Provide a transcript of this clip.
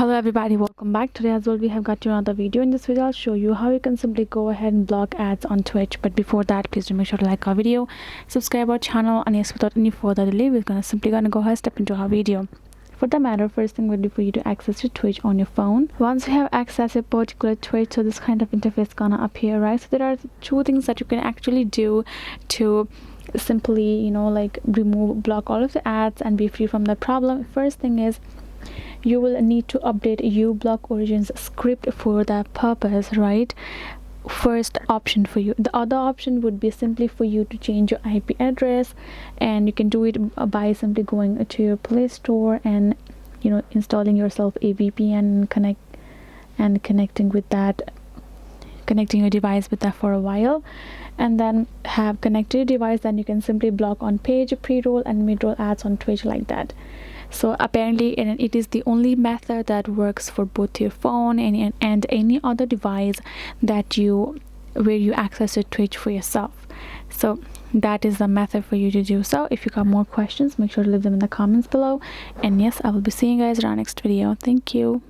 Hello everybody, welcome back. Today as well we have got you another video. In this video I'll show you how you can simply go ahead and block ads on Twitch. But before that, please do make sure to like our video, subscribe our channel, and yes, without any further delay, we're simply gonna go ahead and step into our video. For the matter, first thing would be for you to access your Twitch on your phone. Once you have access a particular Twitch, so this kind of interface gonna appear, right? So there are two things that you can actually do to simply, like block all of the ads and be free from that problem. First thing is you will need to update uBlock Origins script for that purpose, right? First option for you. The other option would be simply for you to change your IP address, and you can do it by simply going to your Play Store and installing yourself a VPN connecting your device with that for a while, and then have connected your device. Then you can simply block on page, pre-roll, and mid-roll ads on Twitch like that. So apparently it is the only method that works for both your phone and any other device where you access your Twitch for yourself. So that is the method for you to do so. If you got more questions, make sure to leave them in the comments below, and yes, I will be seeing you guys in our next video. Thank you.